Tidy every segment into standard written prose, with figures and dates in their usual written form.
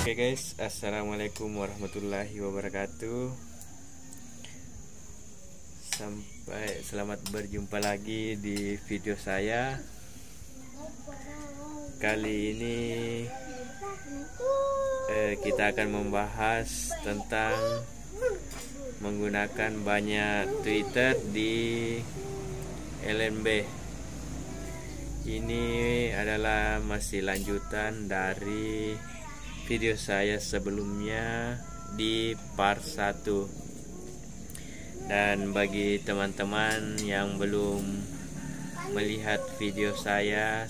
Oke guys, assalamualaikum warahmatullahi wabarakatuh. Selamat berjumpa lagi di video saya. Kali ini kita akan membahas tentang menggunakan banyak Twitter di LNB. Ini adalah masih lanjutan dari video saya sebelumnya di part 1. Dan bagi teman-teman yang belum melihat video saya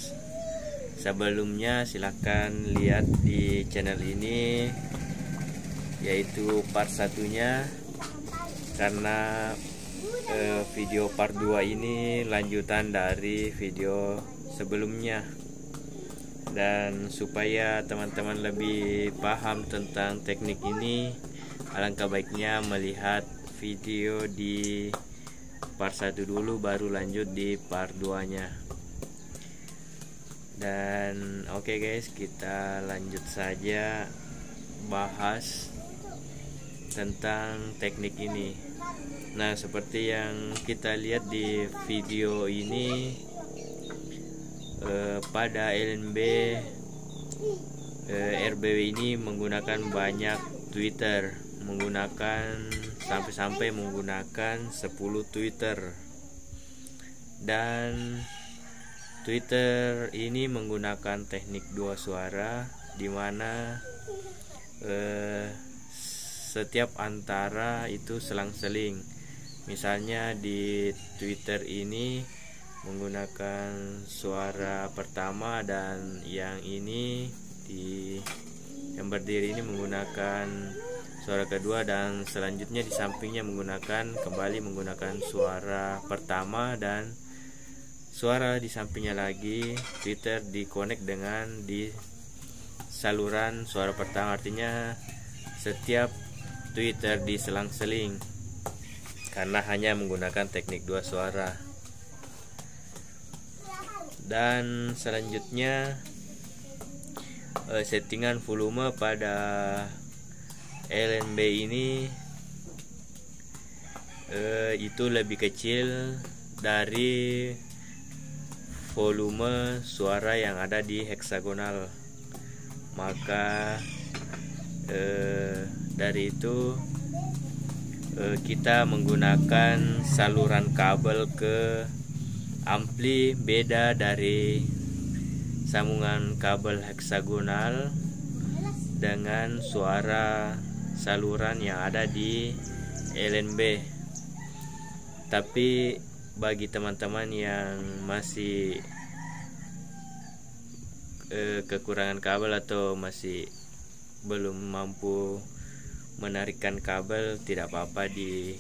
sebelumnya, silahkan lihat di channel ini, yaitu part 1-nya, karena video part 2 ini lanjutan dari video sebelumnya. Dan supaya teman-teman lebih paham tentang teknik ini, alangkah baiknya melihat video di part 1 dulu, baru lanjut di part 2-nya. Dan oke guys, kita lanjut saja bahas tentang teknik ini. Nah, seperti yang kita lihat di video ini, pada LNB RBW ini menggunakan banyak Twitter, sampai menggunakan 10 Twitter. Dan Twitter ini menggunakan teknik 2 suara, di mana setiap antara itu selang-seling. Misalnya di Twitter ini menggunakan suara pertama, dan yang ini yang berdiri ini menggunakan suara kedua, dan selanjutnya di sampingnya kembali menggunakan suara pertama, dan suara di sampingnya lagi Twitter dikonek dengan di saluran suara pertama. Artinya setiap Twitter diselang-seling karena hanya menggunakan teknik 2 suara. Dan selanjutnya settingan volume pada LNB ini itu lebih kecil dari volume suara yang ada di heksagonal. Maka dari itu kita menggunakan saluran kabel ke ampli beda dari sambungan kabel heksagonal dengan suara saluran yang ada di LNB. Tapi bagi teman-teman yang masih kekurangan kabel atau masih belum mampu menarikkan kabel, tidak apa-apa di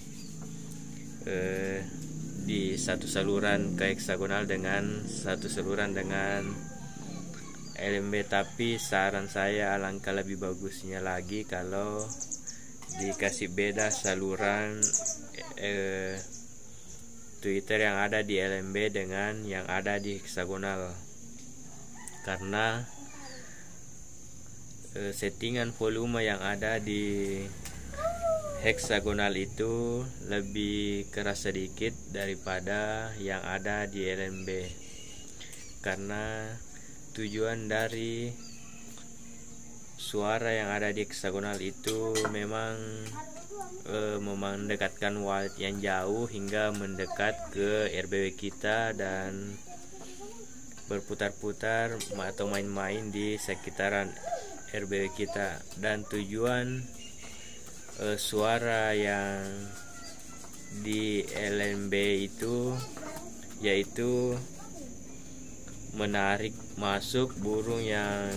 satu saluran ke heksagonal dengan satu saluran dengan LNB. Tapi saran saya, alangkah lebih bagusnya lagi kalau dikasih beda saluran Twitter yang ada di LNB dengan yang ada di heksagonal, karena settingan volume yang ada di heksagonal itu lebih keras sedikit daripada yang ada di LNB, karena tujuan dari suara yang ada di heksagonal itu memang mendekatkan watt yang jauh hingga mendekat ke RBW kita dan berputar-putar atau main-main di sekitaran RBW kita. Dan tujuan suara yang di LNB itu yaitu menarik masuk burung yang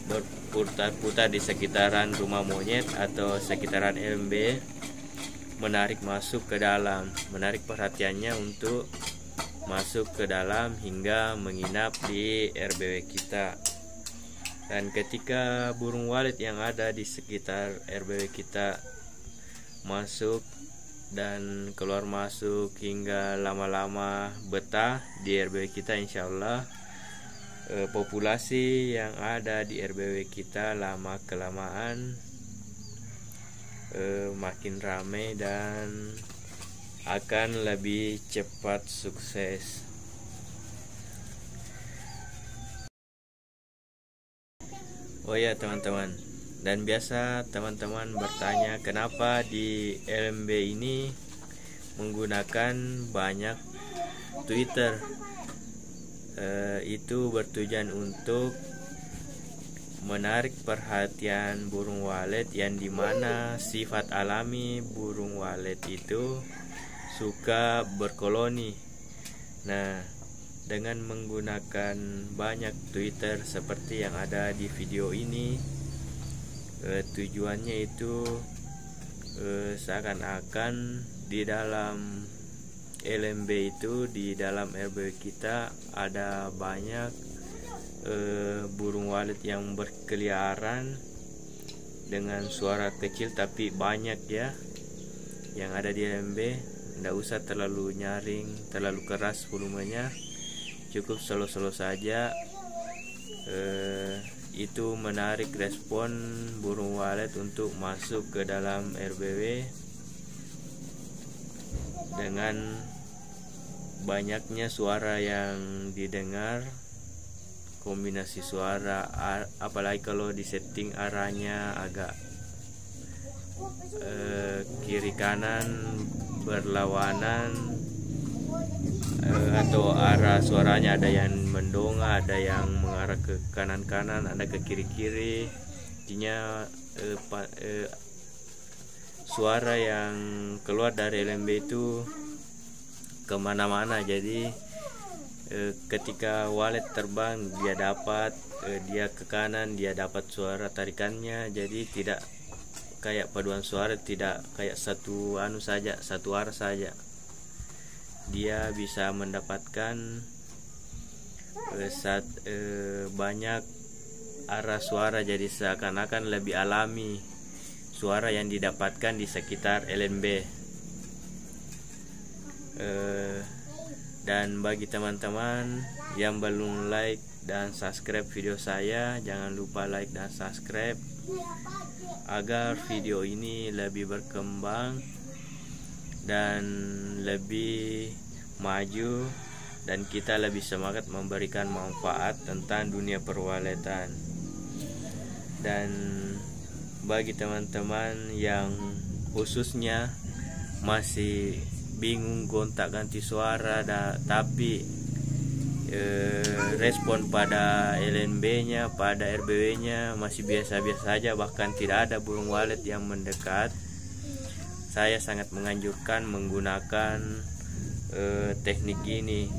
berputar-putar di sekitaran rumah monyet atau sekitaran LNB, menarik masuk ke dalam, menarik perhatiannya untuk masuk ke dalam hingga menginap di RBW kita. Dan ketika burung walet yang ada di sekitar RBW kita masuk dan keluar masuk hingga lama-lama betah di RBW kita, insya Allah populasi yang ada di RBW kita lama kelamaan makin ramai dan akan lebih cepat sukses. Oh ya teman-teman, dan biasa teman-teman bertanya kenapa di LMB ini menggunakan banyak Twitter. Itu bertujuan untuk menarik perhatian burung walet, yang dimana sifat alami burung walet itu suka berkoloni. Nah, dengan menggunakan banyak Twitter seperti yang ada di video ini, tujuannya itu seakan-akan di dalam LMB itu, di dalam RBW kita ada banyak burung walet yang berkeliaran dengan suara kecil tapi banyak ya yang ada di LMB. Tidak usah terlalu nyaring, terlalu keras volumenya, cukup slow-slow saja. Itu menarik respon burung walet untuk masuk ke dalam RBW. Dengan banyaknya suara yang didengar, kombinasi suara, apalagi kalau disetting arahnya agak kiri kanan berlawanan, atau arah suaranya ada yang mendongak, ada yang mengarah ke kanan-kanan, ada ke kiri-kiri. Intinya suara yang keluar dari LMB itu kemana-mana. Jadi ketika walet terbang dia ke kanan, dia dapat suara tarikannya. Jadi tidak kayak paduan suara, tidak kayak satu arah saja. Dia bisa mendapatkan banyak arah suara, jadi seakan-akan lebih alami suara yang didapatkan di sekitar LMB. Dan bagi teman-teman yang belum like dan subscribe video saya, jangan lupa like dan subscribe agar video ini lebih berkembang dan lebih maju, dan kita lebih semangat memberikan manfaat tentang dunia perwaletan. Dan bagi teman-teman yang khususnya masih bingung gonta-ganti suara tapi respon pada LNB-nya, pada RBW-nya masih biasa-biasa saja, bahkan tidak ada burung walet yang mendekat, saya sangat menganjurkan menggunakan teknik ini,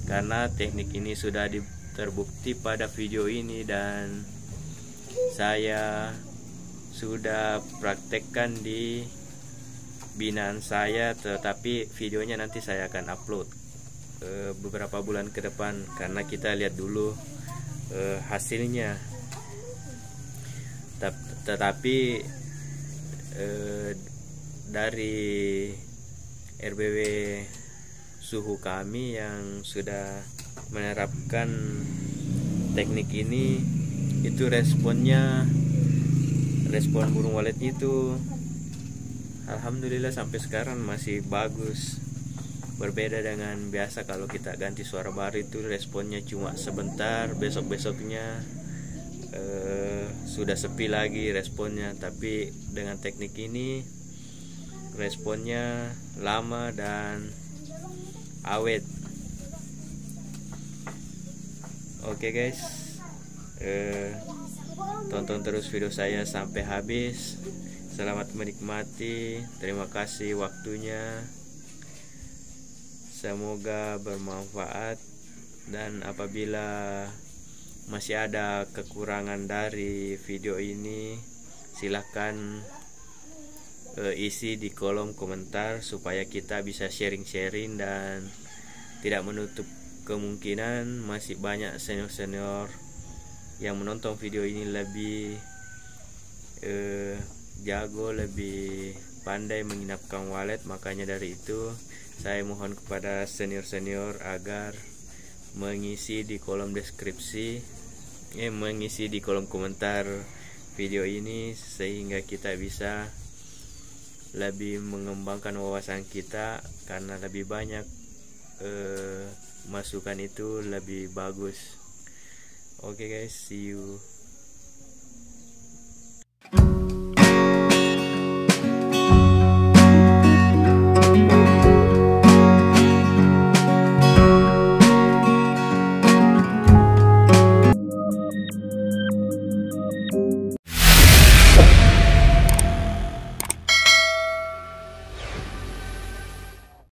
karena teknik ini sudah terbukti pada video ini dan saya sudah praktekkan di binaan saya, tetapi videonya nanti saya akan upload beberapa bulan ke depan, karena kita lihat dulu hasilnya. Tetapi dari RBW suhu kami yang sudah menerapkan teknik ini, itu respon burung walet itu alhamdulillah sampai sekarang masih bagus. Berbeda dengan biasa kalau kita ganti suara baru itu responnya cuma sebentar, besok-besoknya sudah sepi lagi responnya. Tapi dengan teknik ini responnya lama dan awet. Oke guys, tonton terus video saya sampai habis. Selamat menikmati, terima kasih waktunya, semoga bermanfaat. Dan apabila masih ada kekurangan dari video ini, silahkan isi di kolom komentar supaya kita bisa sharing-sharing, dan tidak menutup kemungkinan masih banyak senior-senior yang menonton video ini lebih jago, lebih pandai menginapkan walet. Makanya dari itu saya mohon kepada senior-senior agar mengisi di kolom deskripsi, mengisi di kolom komentar video ini, sehingga kita bisa lebih mengembangkan wawasan kita, karena lebih banyak masukan itu lebih bagus. Oke guys, see you.